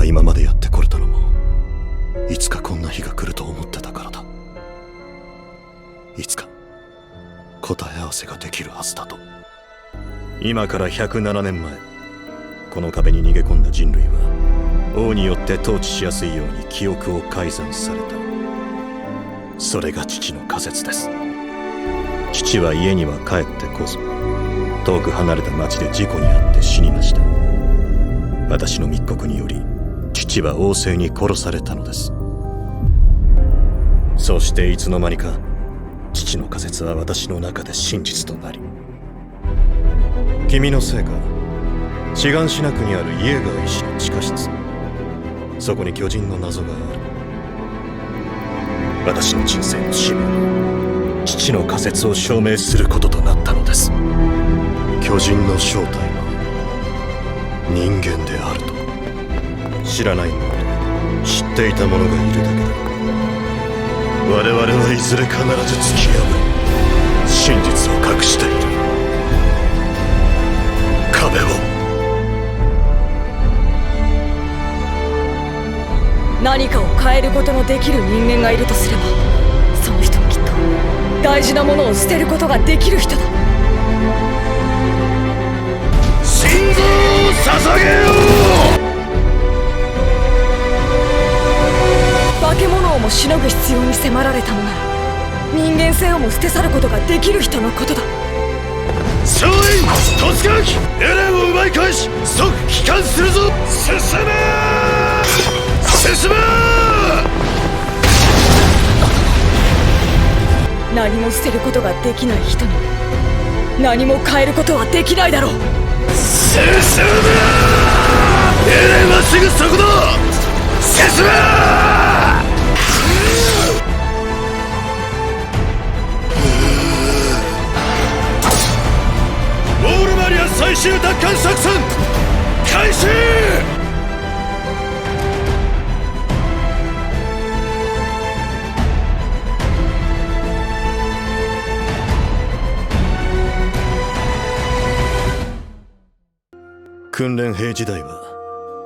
が今までやってこれたのも、いつかこんな日が来ると思ってたからだ。いつか答え合わせができるはずだと。今から107年前、この壁に逃げ込んだ人類は王によって統治しやすいように記憶を改ざんされた。それが父の仮説です。父は家には帰ってこず、遠く離れた町で事故に遭って死にました。私の密告により父は王政に殺されたのです。そしていつの間にか父の仮説は私の中で真実となり、君のせいか、シガンシナ区にあるイエーガー医師の地下室、そこに巨人の謎がある。私の人生の使命は父の仮説を証明することとなったのです。巨人の正体は人間であると。知らない者と知っていた者がいるだけだ。我々はいずれ必ず突き破り真実を隠している。壁を。何かを変えることのできる人間がいるとすれば、その人はきっと大事なものを捨てることができる人だ。心臓を捧げよう。化け物をもしのぐ必要に迫られたのなら、人間性をも捨て去ることができる人のことだ。総員突撃。エレンを奪い返し即帰還するぞ。進め進め。何も捨てることができない人に何も変えることはできないだろう。進め。エレンはすぐそこだ。進め。ウォールマリア最終奪還作戦開始。訓練兵時代は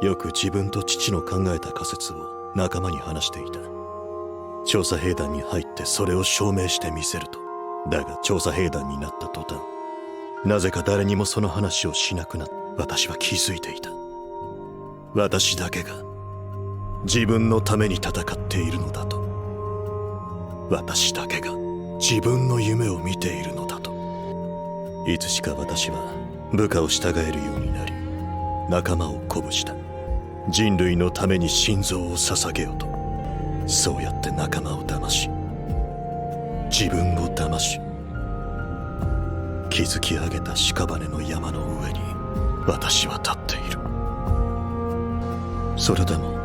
よく自分と父の考えた仮説を仲間に話していた。調査兵団に入ってそれを証明してみせると。だが調査兵団になった途端、なぜか誰にもその話をしなくなった。私は気づいていた。私だけが自分のために戦っているのだと。私だけが自分の夢を見ているのだと。いつしか私は部下を従えるようになり、仲間を鼓舞した。人類のために心臓を捧げよと。そうやって仲間を騙し、自分を騙し、築き上げた屍の山の上に私は立っている。それでも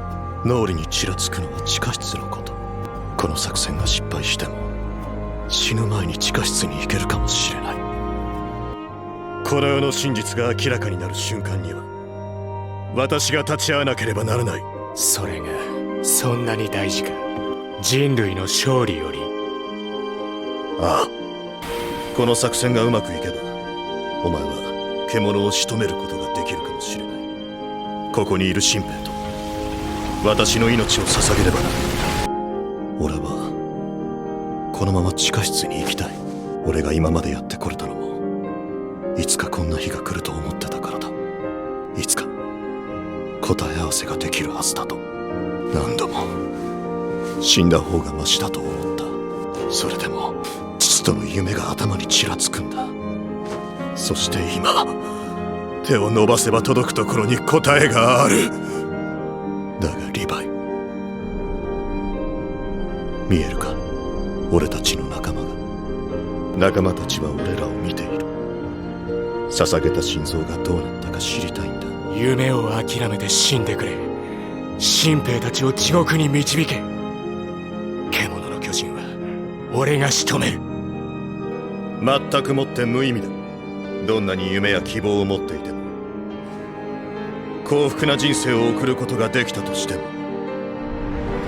脳裏にちらつくのは地下室のこと。この作戦が失敗しても死ぬ前に地下室に行けるかもしれない。この世の真実が明らかになる瞬間には私が立ち会わなければならない。それがそんなに大事か。人類の勝利より。ああ、この作戦がうまくいけばお前は獣を仕留めることができるかもしれない。ここにいる新兵と私の命を捧げればな。俺はこのまま地下室に行きたい。俺が今までやってこれたのも、いつかこんな日が来ると思ってたからだ。いつか答え合わせができるはずだと。何度も死んだ方がマシだと思った。それでも父との夢が頭にちらつくんだ。そして今、手を伸ばせば届くところに答えがある。だがリヴァイ、見えるか、俺たちの仲間が。仲間たちは俺らを見ている。捧げた心臓がどうなったか知りたいんだ。夢を諦めて死んでくれ。新兵たちを地獄に導け。獣の巨人は俺が仕留める。全くもって無意味だ。どんなに夢や希望を持っていても、幸福な人生を送ることができたとしても、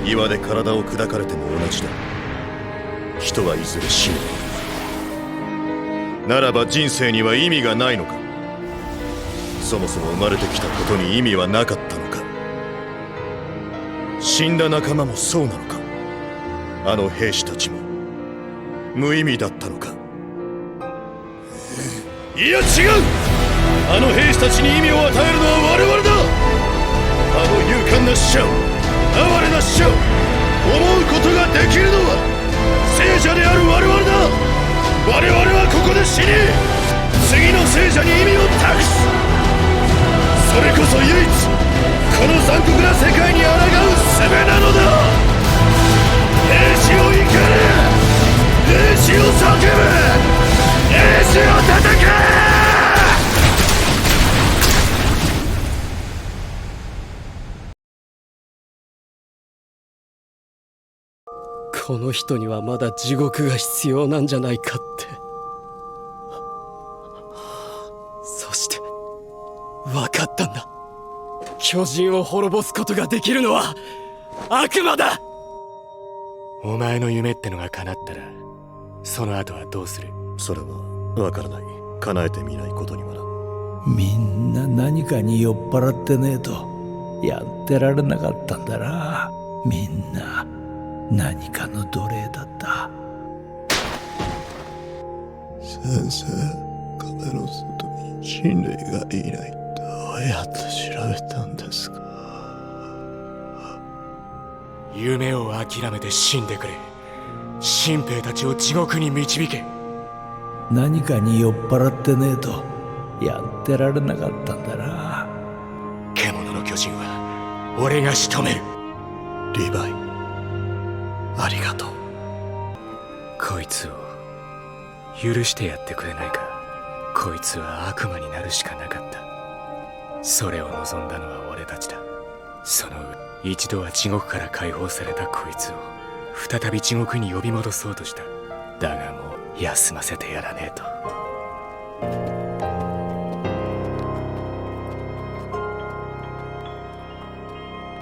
岩で体を砕かれても同じだ。人はいずれ死ぬ。ならば人生には意味がないのか。そもそも生まれてきたことに意味はなかったのか。死んだ仲間もそうなのか。あの兵士たちも無意味だったのか。いや違う、あの兵士たちに意味を与えるのは我々だ。あの勇敢な死者を、哀れな死者を思うことができるのは聖者である我々だ。我々はここで死に、次の聖者に意味を託す。それこそ唯一この残酷な世界に抗う術なのだ。兵士を怒れ、兵士を叫べ、兵士を叩け。この人にはまだ地獄が必要なんじゃないかって。そして分かったんだ。巨人を滅ぼすことができるのは悪魔だ。お前の夢ってのが叶ったら、その後はどうする？それは分からない。叶えてみないことにはな。みんな何かに酔っ払ってねえとやってられなかったんだな。みんな何かの奴隷だった。先生、壁の外に人類がいない。どうやって調べたんですか？夢を諦めて死んでくれ。新兵たちを地獄に導け。何かに酔っ払ってねえとやってられなかったんだな。獣の巨人は俺が仕留める。リヴァイ、ありがとう。こいつを許してやってくれないか。こいつは悪魔になるしかなかった。それを望んだのは俺たちだ。その上、一度は地獄から解放されたこいつを再び地獄に呼び戻そうとした。だがもう休ませてやらねえと。